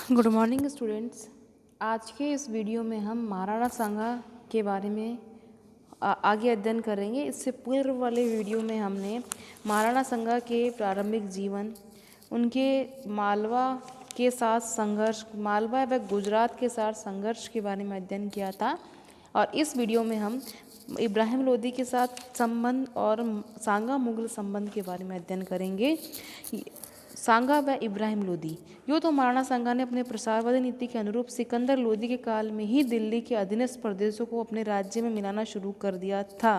Good morning students. आज के इस वीडियो में हम महाराणा सांगा के बारे में आगे अध्ययन करेंगे। इससे पूर्व वाले वीडियो में हमने महाराणा सांगा के प्रारंभिक जीवन, उनके मालवा के साथ संघर्ष, मालवा व गुजरात के साथ संघर्ष के बारे में अध्ययन किया था। और इस वीडियो में हम इब्राहिम लोदी के साथ संबंध और सांगा मुगल संबंध के बारे में अध्ययन करेंगे। सांगा व इब्राहिम लोदी। यूँ तो महाराणा सांगा ने अपने प्रसारवादी नीति के अनुरूप सिकंदर लोदी के काल में ही दिल्ली के अधीनस्थ प्रदेशों को अपने राज्य में मिलाना शुरू कर दिया था।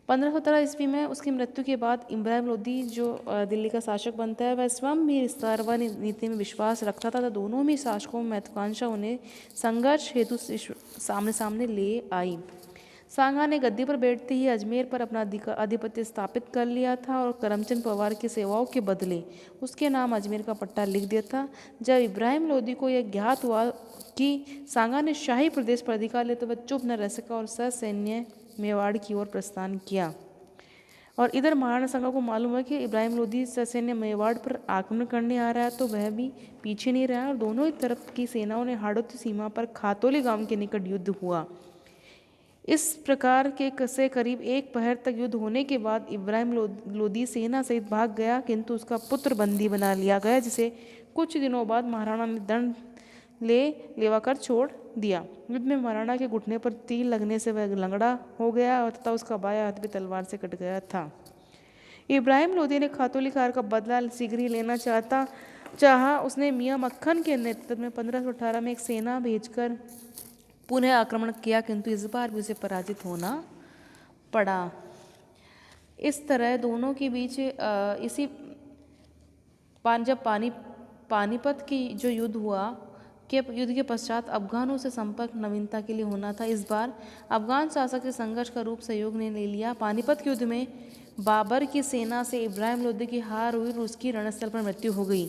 1513 ईस्वी में उसकी मृत्यु के बाद इब्राहिम लोदी जो दिल्ली का शासक बनता है, वह स्वयं भी विस्तारवादी नीति में विश्वास रखता था। तो दोनों ही शासकों में महत्वाकांक्षा उन्हें संघर्ष हेतु सामने सामने ले आई। सांगा ने गद्दी पर बैठते ही अजमेर पर अपना आधिपत्य स्थापित कर लिया था और करमचंद पवार की सेवाओं के बदले उसके नाम अजमेर का पट्टा लिख दिया था। जब इब्राहिम लोदी को यह ज्ञात हुआ कि सांगा ने शाही प्रदेश पर अधिकार लिया तो वह चुप न रह सका और ससैन्य मेवाड़ की ओर प्रस्थान किया। और इधर महाराणा सांगा को मालूम है कि इब्राहिम लोदी ससैन्य मेवाड़ पर आक्रमण करने आ रहा है, तो वह भी पीछे नहीं रहा और दोनों ही तरफ की सेनाओं ने हाड़ौती सीमा पर खातौली गांव के निकट युद्ध हुआ। इस प्रकार के से करीब एक पहर तक युद्ध होने के बाद इब्राहिम लोदी सेना सहित भाग गया, किंतु उसका पुत्र बंदी बना लिया गया, जिसे कुछ दिनों बाद महाराणा ने दंड लेवाकर छोड़ दिया। युद्ध में महाराणा के घुटने पर तीर लगने से वह लंगड़ा हो गया और तथा उसका बायां हाथ भी तलवार से कट गया था। इब्राहिम लोदी ने खातौली खार का बदला शीघ्र ही लेना चाहा। उसने मियाँ मक्खन के नेतृत्व में 1518 में एक सेना भेजकर पुनः आक्रमण किया, किंतु इस बार भी उसे पराजित होना पड़ा। इस तरह दोनों के बीच इसी जब पानीपत की जो युद्ध हुआ के युद्ध के पश्चात अफगानों से संपर्क नवीनता के लिए होना था। इस बार अफगान शासक के संघर्ष का रूप सहयोग ने ले लिया। पानीपत के युद्ध में बाबर की सेना से इब्राहिम लोदी की हार हुई और उसकी रणस्थल पर मृत्यु हो गई।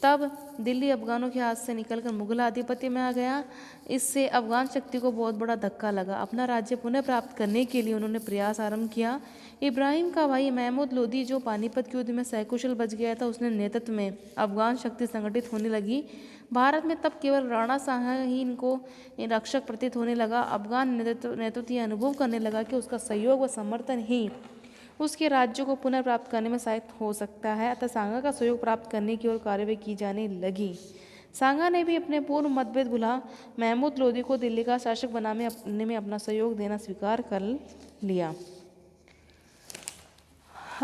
तब दिल्ली अफगानों के हाथ से निकलकर मुगल आधिपत्य में आ गया। इससे अफगान शक्ति को बहुत बड़ा धक्का लगा। अपना राज्य पुनः प्राप्त करने के लिए उन्होंने प्रयास आरंभ किया। इब्राहिम का भाई महमूद लोदी, जो पानीपत के युद्ध में सकुशल बच गया था, उसने नेतृत्व में अफगान शक्ति संगठित होने लगी। भारत में तब केवल राणा सांगा ही इनको रक्षक प्रतीत होने लगा। अफगान नेतृत्व यह अनुभव करने लगा कि उसका सहयोग व समर्थन ही उसके राज्यों को पुनः प्राप्त करने में सहायक हो सकता है, अतः सांगा का सहयोग प्राप्त करने की ओर कार्यवाही की जाने लगी। सांगा ने भी अपने पूर्व मतभेद भुला महमूद लोदी को दिल्ली का शासक बनाने में अपना सहयोग देना स्वीकार कर लिया।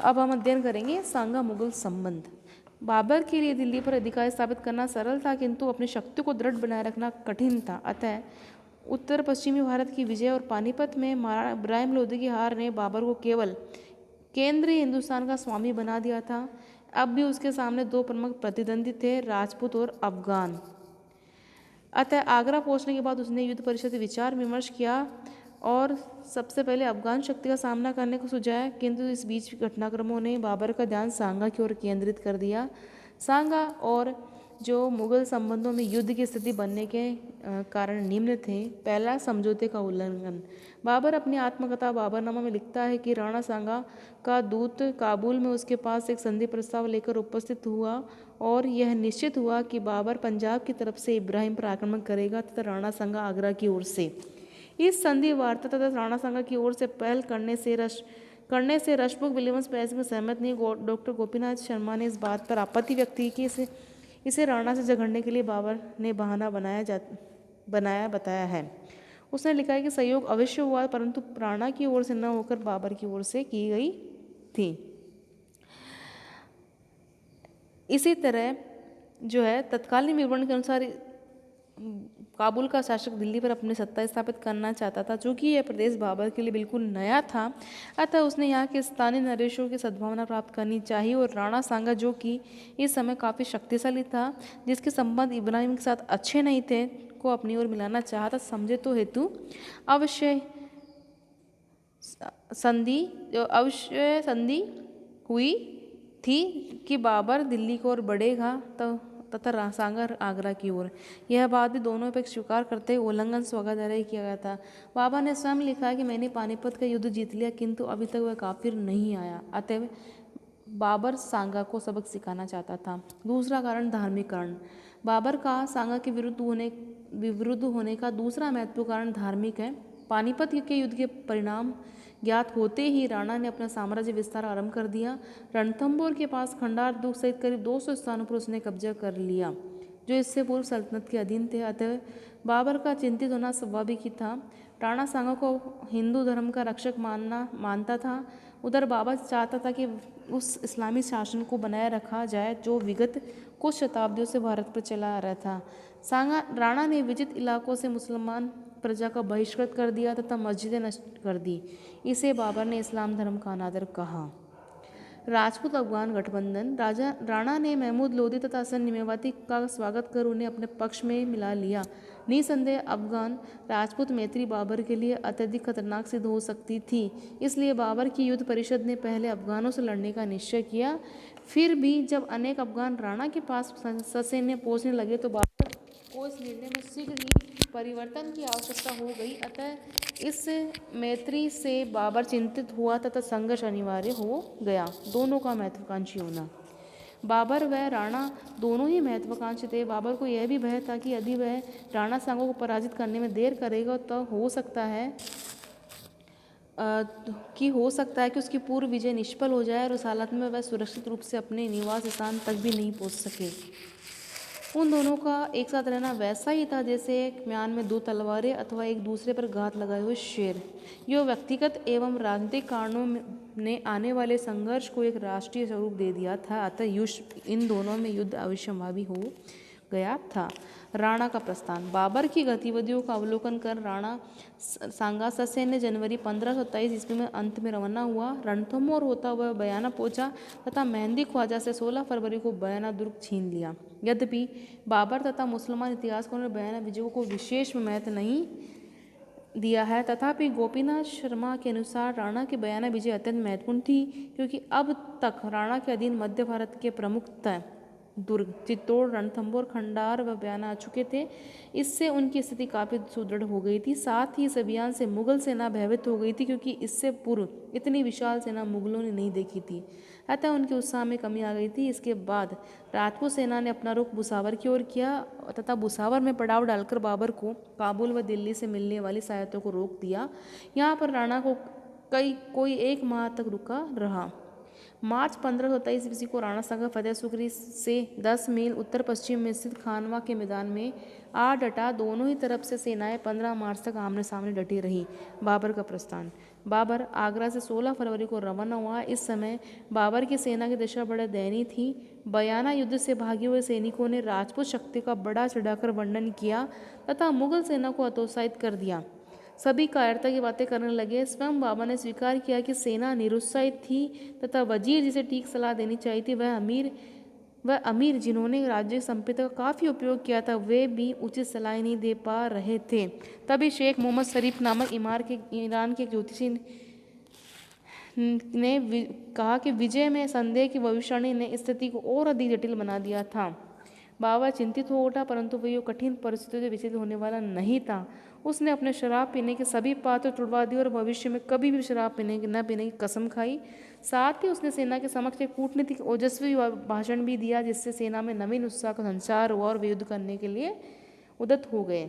अब हम अध्ययन करेंगे सांगा मुगल संबंध। बाबर के लिए दिल्ली पर अधिकार स्थापित करना सरल था, किंतु अपनी शक्ति को दृढ़ बनाए रखना कठिन था। अतः उत्तर पश्चिमी भारत की विजय और पानीपत में इब्राहिम लोदी की हार ने बाबर को केवल केंद्रीय हिंदुस्तान का स्वामी बना दिया था। अब भी उसके सामने दो प्रमुख प्रतिद्वंदी थे, राजपूत और अफगान। अतः आगरा पहुंचने के बाद उसने युद्ध परिषद विचार विमर्श किया और सबसे पहले अफगान शक्ति का सामना करने को सुझाया, किंतु इस बीच घटनाक्रमों ने बाबर का ध्यान सांगा की ओर केंद्रित कर दिया। सांगा और जो मुगल संबंधों में युद्ध की स्थिति बनने के कारण निम्न थे। पहला, समझौते का उल्लंघन। बाबर अपनी आत्मकथा बाबरनामा में लिखता है कि राणा सांगा का दूत काबुल में उसके पास एक संधि प्रस्ताव लेकर उपस्थित हुआ और यह निश्चित हुआ कि बाबर पंजाब की तरफ से इब्राहिम पर आक्रमण करेगा तथा राणा सांगा आगरा की ओर से। इस संधि वार्ता तथा राणा सांगा की ओर से पहल करने से रशमुख विलियम्स पैस में सहमत नहीं। डॉक्टर गोपीनाथ शर्मा ने इस बात पर आपत्ति व्यक्त की कि इसे राणा से झगड़ने के लिए बाबर ने बहाना बताया है। उसने लिखा है कि सहयोग अवश्य हुआ, परंतु राणा की ओर से न होकर बाबर की ओर से की गई थी। इसी तरह जो है तत्कालीन विवरण के अनुसार काबुल का शासक दिल्ली पर अपनी सत्ता स्थापित करना चाहता था। चूँकि यह प्रदेश बाबर के लिए बिल्कुल नया था, अतः उसने यहाँ के स्थानीय नरेशों की सद्भावना प्राप्त करनी चाहिए और राणा सांगा, जो कि इस समय काफ़ी शक्तिशाली था, जिसके संबंध इब्राहिम के साथ अच्छे नहीं थे, को अपनी ओर मिलाना चाहता। समझौते हेतु अवश्य संधि हुई थी कि बाबर दिल्ली की ओर बढ़ेगा तथा सांगा आगरा की ओर। यह बात भी दोनों पक्ष स्वीकार करते हुए उल्लंघन स्वागतार्ह किया गया था। बाबर ने स्वयं लिखा है कि मैंने पानीपत का युद्ध जीत लिया, किंतु अभी तक वह काफिर नहीं आया। अतः बाबर सांगा को सबक सिखाना चाहता था। दूसरा कारण, धार्मिक कारण। बाबर का सांगा के विरुद्ध होने का दूसरा महत्वपूर्ण कारण धार्मिक है। पानीपत के युद्ध के परिणाम ज्ञात होते ही राणा ने अपना साम्राज्य विस्तार आरंभ कर दिया। रणथंभौर के पास खंडार दुर्ग सहित करीब 200 स्थानों पर उसने कब्जा कर लिया जो इससे पूर्व सल्तनत के अधीन थे। अतः बाबर का चिंतित होना स्वाभाविक ही था। राणा सांगा को हिंदू धर्म का रक्षक मानता था। उधर बाबर चाहता था कि उस इस्लामी शासन को बनाए रखा जाए जो विगत कुछ शताब्दियों से भारत पर चला आ रहा था। राणा ने विजित इलाकों से मुसलमान प्रजा का बहिष्कृत कर दिया तथा मस्जिदें नष्ट कर दी। इसे बाबर ने इस्लाम धर्म का अनादर कहा। राजपूत अफगान गठबंधन। राणा ने महमूद लोदी तथा हसन निमेवाती का स्वागत कर उन्हें अपने पक्ष में मिला लिया। निसंदेह अफगान राजपूत मैत्री बाबर के लिए अत्यधिक खतरनाक सिद्ध हो सकती थी, इसलिए बाबर की युद्ध परिषद ने पहले अफगानों से लड़ने का निश्चय किया। फिर भी जब अनेक अफगान राणा के पास ससैन्य पहुंचने लगे तो बाबर को इस निर्णय में शीघ्र ही परिवर्तन की आवश्यकता हो गई। अतः इस मैत्री से बाबर चिंतित हुआ तथा संघर्ष अनिवार्य हो गया। दोनों का महत्वाकांक्षी होना। बाबर व राणा दोनों ही महत्वाकांक्षी थे। बाबर को यह भी भय था कि यदि वह राणा सांगा को पराजित करने में देर करेगा तो हो सकता है कि उसकी पूर्व विजय निष्फल हो जाए और उस हालत में वह सुरक्षित रूप से अपने निवास स्थान तक भी नहीं पहुंच सके। उन दोनों का एक साथ रहना वैसा ही था जैसे एक म्यान में दो तलवारें अथवा एक दूसरे पर घात लगाए हुए शेर। यह व्यक्तिगत एवं राजनीतिक कारणों ने आने वाले संघर्ष को एक राष्ट्रीय स्वरूप दे दिया था। अतः इन दोनों में युद्ध अवश्यंभावी हो गया था। राणा का प्रस्थान। बाबर की गतिविधियों का अवलोकन कर राणा सांगा ससैन्य जनवरी 1527 ईस्वी में अंत में रवाना हुआ। रणथंभौर होता हुआ बयाना पहुंचा तथा मेहंदी ख्वाजा से 16 फरवरी को बयाना दुर्ग छीन लिया। यद्यपि बाबर तथा मुसलमान इतिहासकारों ने बयाना विजय को विशेष महत्व नहीं दिया है, तथापि गोपीनाथ शर्मा के अनुसार राणा की बयाना विजय अत्यंत महत्वपूर्ण थी, क्योंकि अब तक राणा के अधीन मध्य भारत के प्रमुख दुर्ग चित्तौड़, रणथंभौर, खंडार व बयाना आ चुके थे। इससे उनकी स्थिति काफ़ी सुदृढ़ हो गई थी। साथ ही इस अभियान से मुगल सेना भयभीत हो गई थी, क्योंकि इससे पूर्व इतनी विशाल सेना मुगलों ने नहीं देखी थी। अतः उनके उत्साह में कमी आ गई थी। इसके बाद राजपूत सेना ने अपना रुख बुसावर की ओर किया तथा बुसावर में पड़ाव डालकर बाबर को काबुल व दिल्ली से मिलने वाली सहायता को रोक दिया। यहाँ पर राणा को कोई 1 माह तक रुका रहा। मार्च 1523 ईस्वी को राणा सांगा फतेह सुकरी से 10 मील उत्तर पश्चिम में स्थित खानवा के मैदान में आ डटा। दोनों ही तरफ से सेनाएं 15 मार्च तक आमने सामने डटी रही। बाबर का प्रस्थान। बाबर आगरा से 16 फरवरी को रवाना हुआ। इस समय बाबर की सेना की दशा बड़े दयनीय थी। बयाना युद्ध से भागे हुए सैनिकों ने राजपूत शक्ति का बड़ा चढ़ाकर वर्णन किया तथा मुगल सेना को हतोत्साहित कर दिया। सभी कायरता की बातें करने लगे। स्वयं बाबर ने स्वीकार किया कि सेना निरुत्साहित थी तथा वजीर जिसे ठीक सलाह देनी चाहिए थी वह अमीर जिन्होंने राज्य संपत्ति का काफ़ी उपयोग किया था, वे भी उचित सलाह नहीं दे पा रहे थे। तभी शेख मोहम्मद शरीफ नामक ईरान के ज्योतिषी ने कहा कि विजय में संदेह की भविष्यवाणी ने स्थिति को और अधिक जटिल बना दिया था। बाबर चिंतित हो उठा, परंतु वह कठिन परिस्थितियों से विचलित होने वाला नहीं था। उसने अपने शराब पीने के सभी पात्र तुड़वा दिए और भविष्य में कभी भी शराब न पीने की कसम खाई। साथ ही उसने सेना के समक्ष एक कूटनीतिक ओजस्वी भाषण भी दिया, जिससे सेना में नवीन उत्साह का संचार हुआ और वे युद्ध करने के लिए उद्यत हो गए।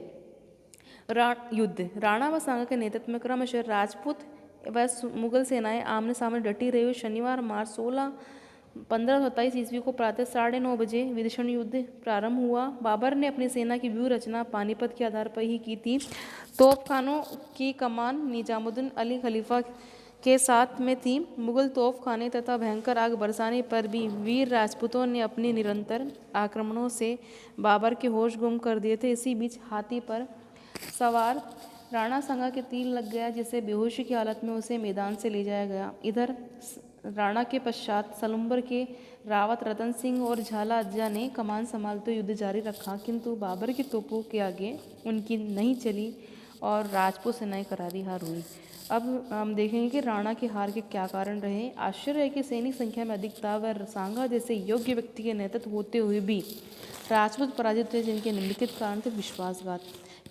युद्ध। राणा व सांगा के नेतृत्व में क्रमशः राजपूत व मुगल सेनाएं आमने सामने डटी रही। शनिवार मार्च 1527 ईस्वी को प्रातः 9:30 बजे विदर्शन युद्ध प्रारंभ हुआ। बाबर ने अपनी सेना की व्यूह रचना पानीपत के आधार पर ही की थी। तोपखानों की कमान निजामुद्दीन अली खलीफा के साथ में थी। मुगल तोपखाने तथा भयंकर आग बरसाने पर भी वीर राजपूतों ने अपनी निरंतर आक्रमणों से बाबर के होश गुम कर दिए थे। इसी बीच हाथी पर सवार राणा सांगा के तीर लग गया, जिससे बेहोशी की हालत में उसे मैदान से ले जाया गया। इधर राणा के पश्चात सलुम्बर के रावत रतन सिंह और झाला अज्जा ने कमान संभालते युद्ध जारी रखा, किंतु बाबर की तोपों के आगे उनकी नहीं चली और राजपूत सेनाएं करारी हार हुई। अब हम देखेंगे कि राणा की हार के क्या कारण रहे। आश्चर्य है कि सैनिक संख्या में अधिकता व सांगा जैसे योग्य व्यक्ति के नेतृत्व होते हुए भी राजपूत पराजित हुए, जिनके निम्नलिखित कारण थे। विश्वासघात।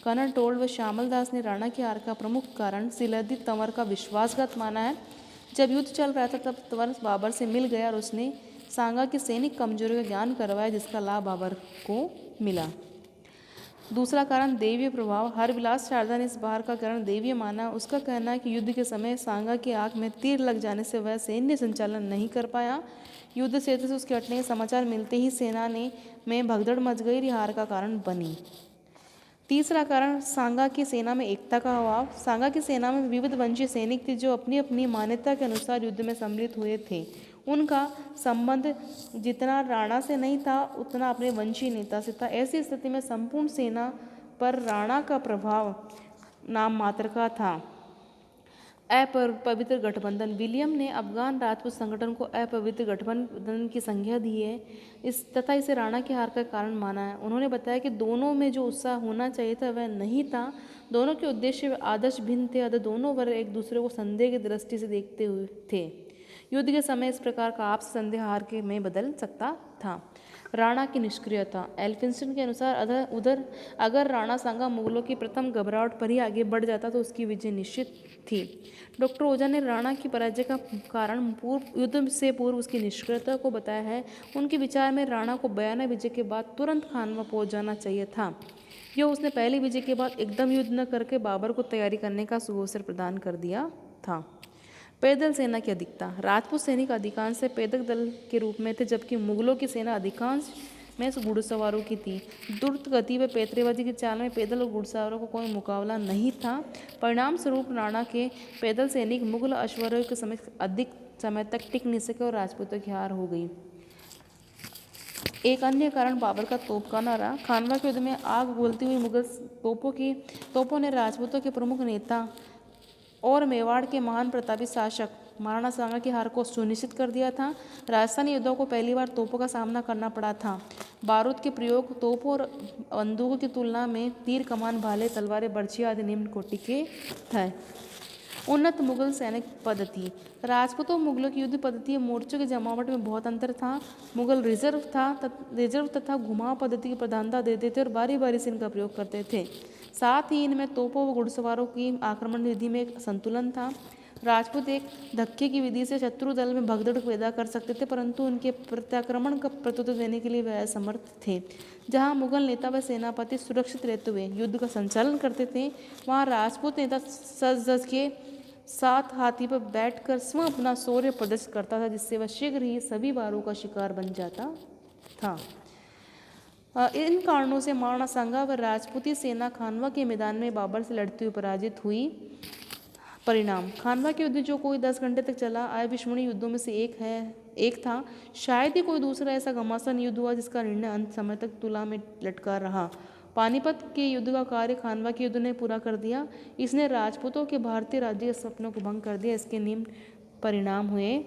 कर्नल टोल्ड व श्यामल दास ने राणा की हार का प्रमुख कारण सिलहद्दी तंवर का विश्वासघात माना है। जब युद्ध चल रहा था तब तंवर बाबर से मिल गया और उसने सांगा की सैनिक कमजोरी का ज्ञान करवाया, जिसका लाभ बाबर को मिला। दूसरा कारण दैवीय प्रभाव। हरविलास शारदा ने इस बार का कारण दैवीय माना। उसका कहना है कि युद्ध के समय सांगा की आंख में तीर लग जाने से वह सैन्य संचालन नहीं कर पाया। युद्ध क्षेत्र से उसके हटने के समाचार मिलते ही सेना में भगदड़ मच गई, यह हार का कारण बनी। तीसरा कारण सांगा की सेना में एकता का अभाव। सांगा की सेना में विविध वंशीय सैनिक थे जो अपनी अपनी मान्यता के अनुसार युद्ध में सम्मिलित हुए थे। उनका संबंध जितना राणा से नहीं था उतना अपने वंशीय नेता से था। ऐसी स्थिति में संपूर्ण सेना पर राणा का प्रभाव नाम मात्र का था। अपवित्र गठबंधन। विलियम ने अफगान राजपूत संगठन को अपवित्र गठबंधन की संज्ञा दी है तथा इसे राणा की हार का कारण माना है। उन्होंने बताया कि दोनों में जो उत्साह होना चाहिए था वह नहीं था। दोनों के उद्देश्य व आदर्श भिन्न थे, अतः दोनों वर्ग एक दूसरे को संदेह की दृष्टि से देखते हुए थे। युद्ध के समय इस प्रकार का आपसी संदेह हार के में बदल सकता था। राणा की निष्क्रियता। एल्फिंस्टन के अनुसार अगर राणा सांगा मुगलों की प्रथम घबराहट पर ही आगे बढ़ जाता तो उसकी विजय निश्चित थी। डॉक्टर ओझा ने राणा की पराजय का कारण युद्ध से पूर्व उसकी निष्क्रियता को बताया है। उनके विचार में राणा को बयाना विजय के बाद तुरंत खानवा पहुंच जाना चाहिए था। यह उसने पहली विजय के बाद एकदम युद्ध न करके बाबर को तैयारी करने का सुअवसर प्रदान कर दिया था। पैदल सेना की अधिकता। राजपूत सैनिक अधिकांश से पैदल दल के रूप में थे, जबकि मुगलों की सेना अधिकांश में घुड़सवारों की थी। द्रुत गति व पैतरेबाजी की चाल में पैदल और घुड़सवारों का कोई मुकाबला नहीं था। परिणाम स्वरूप राणा के पैदल सैनिक मुगल अश्वारोही के समय अधिक समय तक टिक नहीं सके और राजपूतों की हार हो गई। एक अन्य कारण बाबर का तोपखाना रहा। खानवा के युद्ध में आग उगलती हुई मुगल तोपों ने राजपूतों के प्रमुख नेता और मेवाड़ के महान प्रतापी शासक महाराणा सांगा की हार को सुनिश्चित कर दिया था। राजस्थानी योद्धाओं को पहली बार तोपों का सामना करना पड़ा था। बारूद के प्रयोग तोपों और बंदूकों की तुलना में तीर कमान भाले तलवारें बर्छी आदि निम्न कोटि के थे। उन्नत मुगल सैनिक पद्धति। राजपूतों और मुगलों की युद्ध पद्धति और मोर्चों की जमावट में बहुत अंतर था। मुगल रिजर्व तथा घुमाव पद्धति की प्रधानता देते थे और बारी बारी से इनका प्रयोग करते थे। साथ ही इनमें तोपों व घुड़सवारों की आक्रमण विधि में एक संतुलन था। राजपूत एक धक्के की विधि से शत्रु दल में भगदड़ पैदा कर सकते थे, परंतु उनके प्रत्याक्रमण का प्रत्युत्तर देने के लिए वह असमर्थ थे। जहां मुगल नेता व सेनापति सुरक्षित रहते हुए युद्ध का संचालन करते थे, वहां राजपूत नेता सज के साथ हाथी पर बैठकर स्वयं अपना शौर्य प्रदर्शित करता था, जिससे वह शीघ्र ही सभी वारों का शिकार बन जाता था। इन कारणों से महाराणा सांगा व राजपूती सेना खानवा के मैदान में बाबर से लड़ती हुई पराजित हुई। परिणाम। खानवा के युद्ध जो कोई 10 घंटे तक चला अविस्मरणीय युद्धों में से एक था। शायद ही कोई दूसरा ऐसा घमासान युद्ध हुआ जिसका निर्णय अंत समय तक तुला में लटका रहा। पानीपत के युद्ध का कार्य खानवा के युद्ध ने पूरा कर दिया। इसने राजपूतों के भारतीय राज्य के सपनों को भंग कर दिया। इसके निम्न परिणाम हुए।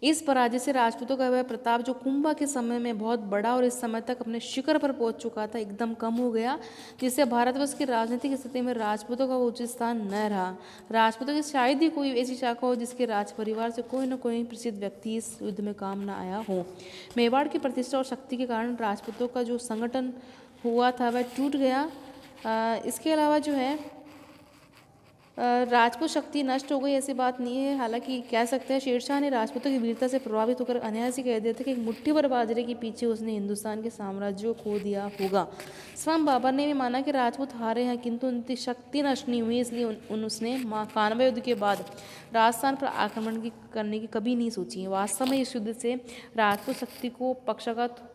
इस पराजय से राजपूतों का वह प्रताप जो कुंभा के समय में बहुत बड़ा और इस समय तक अपने शिखर पर पहुंच चुका था, एकदम कम हो गया, जिससे भारतवर्ष की राजनीतिक स्थिति में राजपूतों का वो उचित स्थान न रहा। राजपूतों की शायद ही कोई ऐसी शाखा हो जिसके राज परिवार से कोई न कोई प्रसिद्ध व्यक्ति इस युद्ध में काम न आया हो। मेवाड़ की प्रतिष्ठा और शक्ति के कारण राजपूतों का जो संगठन हुआ था वह टूट गया। इसके अलावा जो है राजपूत शक्ति नष्ट हो गई ऐसी बात नहीं है। हालांकि कह सकते हैं शेरशाह ने राजपूतों की वीरता से प्रभावित होकर अनायास ही कह दिया था कि एक मुट्ठी भर बाजरे के पीछे उसने हिंदुस्तान के साम्राज्य को खो दिया होगा। स्वयं बाबर ने भी माना कि राजपूत हारे हैं, किंतु उनकी शक्ति नष्ट नहीं हुई, इसलिए उसने खानवा युद्ध के बाद राजस्थान पर आक्रमण करने की कभी नहीं सोची। वास्तव में इस युद्ध से राजपूत शक्ति को पक्षाघात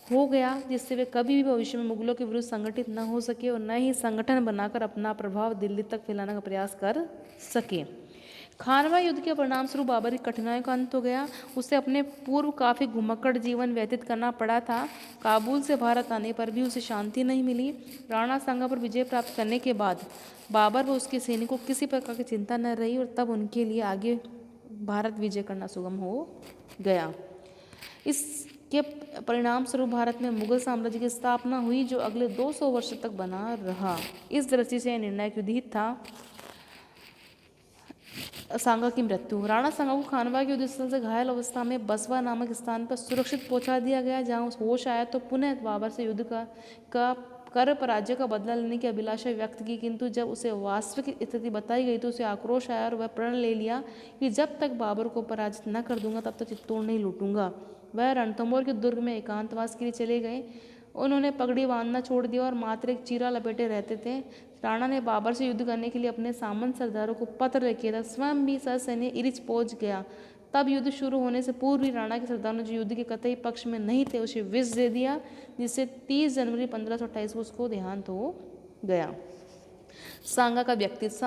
हो गया, जिससे वे कभी भी भविष्य में मुगलों के विरुद्ध संगठित न हो सके और न ही संगठन बनाकर अपना प्रभाव दिल्ली तक फैलाने का प्रयास कर सके। खानवा युद्ध के परिणाम स्वरूप बाबर की कठिनाइयों का अंत हो गया। उसे अपने पूर्व काफी घुमक्कड़ जीवन व्यतीत करना पड़ा था। काबुल से भारत आने पर भी उसे शांति नहीं मिली। राणा सांगा पर विजय प्राप्त करने के बाद बाबर व उसके सैनिकों को किसी प्रकार की चिंता न रही और तब उनके लिए आगे भारत विजय करना सुगम हो गया। इसके परिणाम स्वरूप भारत में मुगल साम्राज्य की स्थापना हुई, जो अगले 200 वर्ष तक बना रहा। इस दृष्टि से निर्णायक युद्ध ही था। सांगा की मृत्यु। राणा सांगा को खानवा के युद्ध स्थल से घायल अवस्था में बसवा नामक स्थान पर सुरक्षित पहुंचा दिया गया, जहां होश आया तो पुनः बाबर से युद्ध का कर पराजय का बदला लेने की अभिलाषा व्यक्त की, किंतु जब उसे वास्तविक स्थिति बताई गई तो उसे आक्रोश आया और वह प्रण ले लिया कि जब तक बाबर को पराजित न कर दूंगा तब तक चित्तौड़ नहीं लूटूंगा। वह रणथंभौर के दुर्ग में एकांतवास के लिए चले गए उन्होंने पगड़ी बांधना छोड़ दिया और मात्र एक चीरा लपेटे रहते थे। राणा ने बाबर से युद्ध करने के लिए अपने सामंत सरदारों को पत्र लिखे था। स्वयं भी ससैन्य इरिच पहुंच गया। तब युद्ध शुरू होने से पूर्व ही राणा के सरदारों ने जो युद्ध के कतई पक्ष में नहीं थे उसे विष दे दिया, जिससे 30 जनवरी 1528 को उसको देहांत हो गया। सांगा का व्यक्तित्व।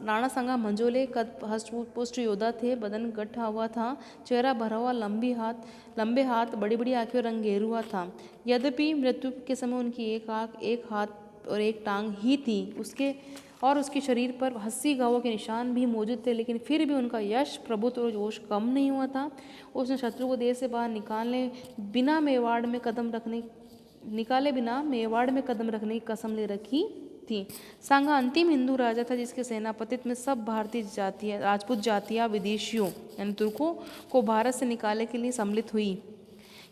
राणा सांगा मंझोले कद हष्ट-पुष्ट योद्धा थे। बदन गठा हुआ था, चेहरा भरा हुआ, लंबे हाथ, बड़ी बड़ी आंखें और रंग गेरुआ था। यद्यपि मृत्यु के समय उनकी एक आंख, एक हाथ और एक टांग ही थी, उसके शरीर पर 80 घावों के निशान भी मौजूद थे, लेकिन फिर भी उनका यश, प्रभुत्व और जोश कम नहीं हुआ था। उसने शत्रु को देश से बाहर निकाले बिना मेवाड़ में कदम रखने की कसम ले रखी थी। सांगा अंतिम हिंदू राजा था जिसके सेनापतित्व में सब भारतीय जातियाँ, राजपूत जातियाँ विदेशियों यानी तुर्कों को भारत से निकालने के लिए सम्मिलित हुई।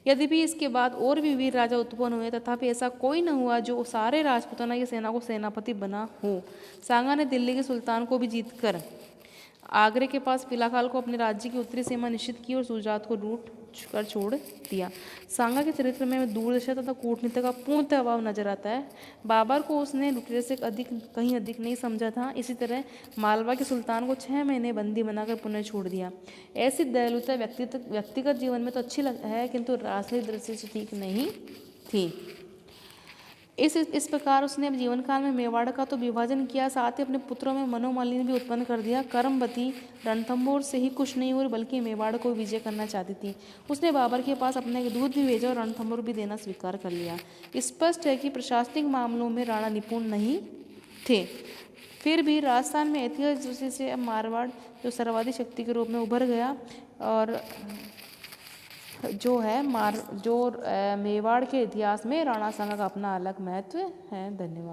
यद्यपि इसके बाद और भी वीर राजा उत्पन्न हुए, तथापि ऐसा कोई न हुआ जो सारे राजपूताना की सेना को सेनापति बना हो। सांगा ने दिल्ली के सुल्तान को भी जीतकर आगरे के पास पिलाखाल को अपने राज्य की उत्तरी सीमा निश्चित की और गुजरात को लूट कर छोड़ दिया। सांगा के चरित्र में दूरदर्शिता तथा कूटनीति का पूर्णतः अभाव नजर आता है। बाबर को उसने लुटेरे से कहीं अधिक नहीं समझा था। इसी तरह मालवा के सुल्तान को 6 महीने बंदी बनाकर पुनः छोड़ दिया। ऐसी दयालुता व्यक्तिगत जीवन में तो अच्छी है, किंतु राजनीतिक दृष्टि से ठीक नहीं थी। इस प्रकार उसने जीवन काल में मेवाड़ का तो विभाजन किया, साथ ही अपने पुत्रों में मनोमालिन्य भी उत्पन्न कर दिया। कर्मवती रणथंभौर से ही कुछ नहीं हुई, बल्कि मेवाड़ को विजय करना चाहती थी। उसने बाबर के पास अपने दूध भी भेजा और रणथंभौर भी देना स्वीकार कर लिया। स्पष्ट है कि प्रशासनिक मामलों में राणा निपुण नहीं थे। फिर भी राजस्थान में ऐतिहासिक दृष्टि से अब मारवाड़ जो सर्वाधिक शक्ति के रूप में उभर गया, और मेवाड़ के इतिहास में राणा सांगा का अपना अलग महत्व है। धन्यवाद।